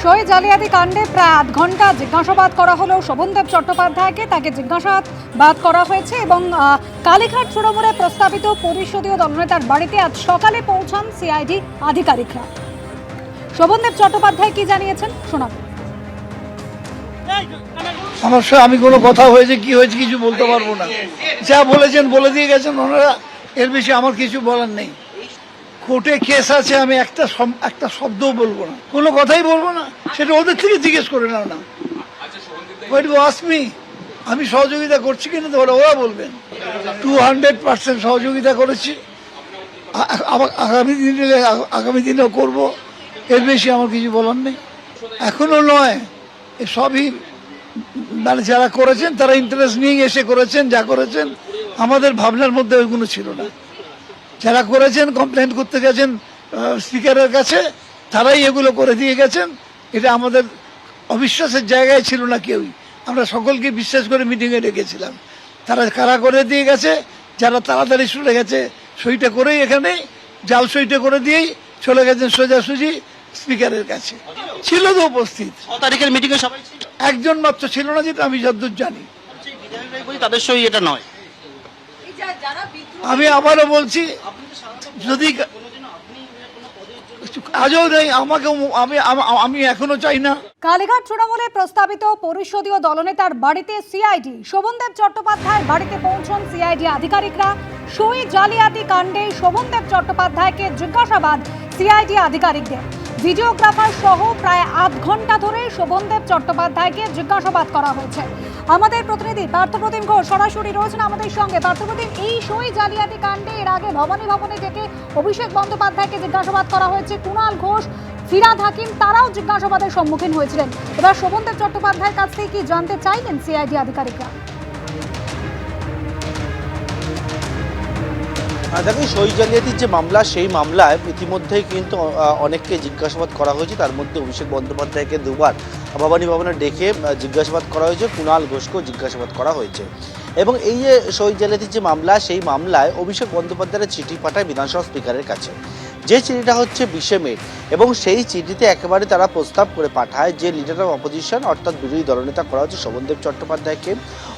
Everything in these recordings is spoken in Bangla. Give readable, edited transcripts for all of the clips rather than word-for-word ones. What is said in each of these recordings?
সই জালিয়াতি কাণ্ডে প্রায় ৮ ঘন্টা জিজ্ঞাসাবাদ করা হলো শোভনদেব চট্টোপাধ্যায়কে। তাকে জিজ্ঞাসাবাদ করা হয়েছে এবং কালীঘাট তৃণমূলে প্রস্তাবিত পরিষদীয় দলনেতার বাড়িতে আজ সকালে পৌঁছান সিআইডি আধিকারিকরা। শোভনদেব চট্টোপাধ্যায় কি জানিয়েছেন শোনাব। আমার সাথে আমি কোনো কথা হয়েছে কি হয়েছে কিছু বলতে পারবো না। যা বলেছেন বলে দিয়ে গেছেন ওনারা, এর বেশি আমার কিছু বলার নেই। কোর্টে কেস আছে, আমি একটা শব্দও বলবো না, কোনো কথাই বলবো না। সেটা ওদের থেকে জিজ্ঞেস করে নাও না। আমি সহযোগিতা করছি কিনা তো ওরা বলবেন। 200% সহযোগিতা করেছি, আগামী দিনেও করব। এর বেশি আমার কিছু বলার নেই। এখনো নয়, সবই মানে যারা করেছেন তারা ইন্টারেস্ট নিয়ে এসে করেছেন। যা করেছেন আমাদের ভাবনার মধ্যে ওইগুলো ছিল না। যারা করেছেন কমপ্লেন করতে গেছেন স্পিকারের কাছে, তারাই এগুলো করে দিয়ে গেছেন। এটা আমাদের অবিশ্বাসের জায়গায় ছিল না কেউই। আমরা সকলকে বিশ্বাস করে মিটিংয়ে ডেকেছিলাম। তারা কারা করে দিয়ে গেছে, যারা তাড়াতাড়ি চলে গেছে সইটা করেই এখানে জাল সইটা করে দিয়েই চলে গেছেন সোজাসুজি স্পিকারের কাছে। ছিল তো উপস্থিত তারিখের মিটিং এ সবাই ছিল, একজন মাত্র ছিল না, যেটা আমি যতদূর জানি। তাদের সই এটা নয়। আমি আবারও বলছি, যদি আজও নেই আমাকে, আমি এখনো চাই না। কালীঘাট তৃণমূলে প্রস্তাবিত পরিষদীয় দলনেতার বাড়িতে সিআইডি শোভনদেব চট্টোপাধ্যায়ের বাড়িতে পৌঁছন সিআইডি আধিকারিকরা। সই জালিয়াতি কাণ্ডে শোভনদেব চট্টোপাধ্যায়কে জিজ্ঞাসাবাদ সিআইডি আধিকারিকদের। ভিডিওগ্রাফার সহ প্রায় ৮ ঘন্টা ধরে শোভনদেব চট্টোপাধ্যায়কে জিজ্ঞাসাবাদ করা হয়েছে। আমাদের প্রতিনিধি পার্থপ্রতিম ঘোষ সরাসরি রয়েছেন আমাদের সঙ্গে। পার্থপ্রতিম, এই সই জালিয়াতি কাণ্ডে এর আগে ভবানী ভবনে ডেকে অভিষেক বন্দ্যোপাধ্যায়কে জিজ্ঞাসাবাদ করা হয়েছে। কুণাল ঘোষ, ফিরহাদ হাকিম তারাও জিজ্ঞাসাবাদের সম্মুখীন হয়েছিলেন। এবার শোভনদেব চট্টোপাধ্যায়ের কাছ থেকে কি জানতে চাইলেন সিআইডি আধিকারিকরা? দেখুন, সই জালিয়াতির যে মামলা, সেই মামলায় ইতিমধ্যেই কিন্তু অনেককে জিজ্ঞাসাবাদ করা হয়েছে। তার মধ্যে অভিষেক বন্দ্যোপাধ্যায়কে দুবার ভবানী ভবনে ডেকে জিজ্ঞাসাবাদ করা হয়েছে, কুণাল ঘোষকেও জিজ্ঞাসাবাদ করা হয়েছে। এবং এই যে সই জালিয়াতির যে মামলা, সেই মামলায় অভিষেক বন্দ্যোপাধ্যায়ের চিঠি পাঠায় বিধানসভা স্পিকারের কাছে। যে চিঠিটা হচ্ছে 20 মে, এবং সেই চিঠিতে একেবারে তারা প্রস্তাব করে পাঠায় যে লিডার অফ অপোজিশন অর্থাৎ বিরোধী দলনেতা করা হচ্ছে শোভনদেব চট্টোপাধ্যায়কে।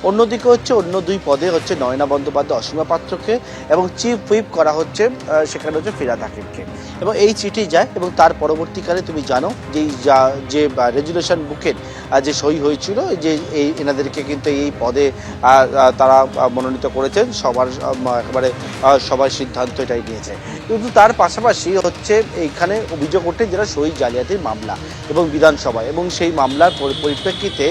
অন্যদিকে হচ্ছে অন্য দুই পদে হচ্ছে নয়না বন্দ্যোপাধ্যায়, অসীমা পাত্রকে, এবং চিফ হুইপ করা হচ্ছে সেখানে হচ্ছে ফিরহাদ হাকিমকে। এবং এই চিঠি যায়, এবং তার পরবর্তীকালে তুমি জানো যে রেজুলেশন বুকের যে সই হয়েছিল, যে এই এনাদেরকে কিন্তু এই পদে তারা মনোনীত করেছেন। একেবারে সবার সিদ্ধান্ত এটাই নিয়েছে। কিন্তু তার পাশাপাশি হচ্ছে এইখানে অভিযোগ ওঠে যেটা সই জালিয়াতির মামলা এবং বিধানসভায়, এবং সেই মামলার পরিপ্রেক্ষিতে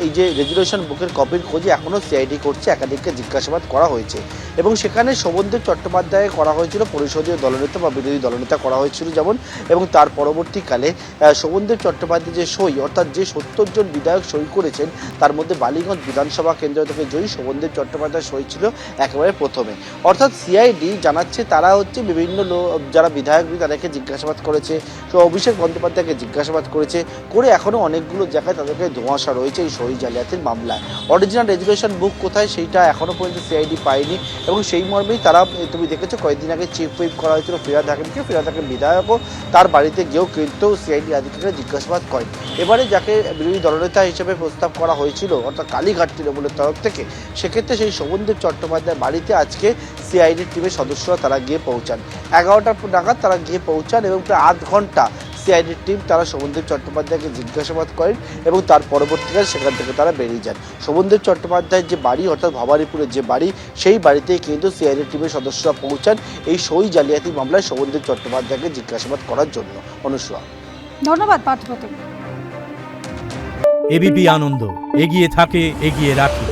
এই যে রেজুলেশন বুকের কপির খোঁজে এখনও সিআইডি করছে, একাধিককে জিজ্ঞাসাবাদ করা হয়েছে। এবং সেখানে শোভনদেব চট্টোপাধ্যায় করা হয়েছিল পরিষদীয় দলনেতা বা বিরোধী দলনেতা করা হয়েছিল যেমন, এবং তার পরবর্তীকালে শোভনদেব চট্টোপাধ্যায় যে সই, অর্থাৎ যে 70 জন বিধায়ক সই করেছেন, তার মধ্যে বালিগঞ্জ বিধানসভা কেন্দ্র থেকে জয়ী শোভনদেব চট্টোপাধ্যায় সই ছিল একেবারে প্রথমে। অর্থাৎ সিআইডি জানাচ্ছে তারা হচ্ছে বিভিন্ন যারা বিধায়ক তাদেরকে জিজ্ঞাসাবাদ করেছে, অভিষেক বন্দ্যোপাধ্যায়কে জিজ্ঞাসাবাদ করেছে, করে এখনও অনেকগুলো জায়গায় তাদেরকে ধোঁয়াশা রয়েছে এই সই জালিয়াতির মামলায়। অরিজিনাল রেজুলেশন বুক কোথায় সেইটা এখনও পর্যন্ত সিআইডি পায়নি, এবং সেই মর্মেই তারা, তুমি দেখেছো কয়েকদিন আগে চিফ হুইপ করা হয়েছিল ফিরহাদ হাকিমকে। ফিরহাদ হাকিম বিধায়কও তার বাড়িতে গিয়েও কিন্তু সিআইডি আধিকারিকরা জিজ্ঞাসাবাদ করেন। এবারে যাকে বিরোধী দলনেতা হিসেবে প্রস্তাব করা হয়েছিল অর্থাৎ কালীঘাট তৃণমূলের তরফ থেকে, সেক্ষেত্রে সেই শোভনদেব চট্টোপাধ্যায়ের বাড়িতে আজকে সিআইডির টিমের সদস্যরা তারা গিয়ে পৌঁছান। 11টা নাগাদ তারা গিয়ে পৌঁছান, এবং প্রায় 8 ঘন্টা সিআইডির টিম তারা শোভনদেব চট্টোপাধ্যায়কে জিজ্ঞাসাবাদ করেন, এবং তার পরবর্তীকালে সেখান থেকে তারা বেরিয়ে যান। শোভনদেব চট্টোপাধ্যায়ের যে বাড়ি অর্থাৎ ভবানীপুরের যে বাড়ি, সেই বাড়িতেই কিন্তু সিআইডির টিমের সদস্যরা পৌঁছান এই সই জালিয়াতি মামলায় শোভনদেব চট্টোপাধ্যায়কে জিজ্ঞাসাবাদ করার জন্য। অনুসরা, ধন্যবাদ পার্থপ্রতিম। এবিপি আনন্দ এগিয়ে থাকে, এগিয়ে রাখে।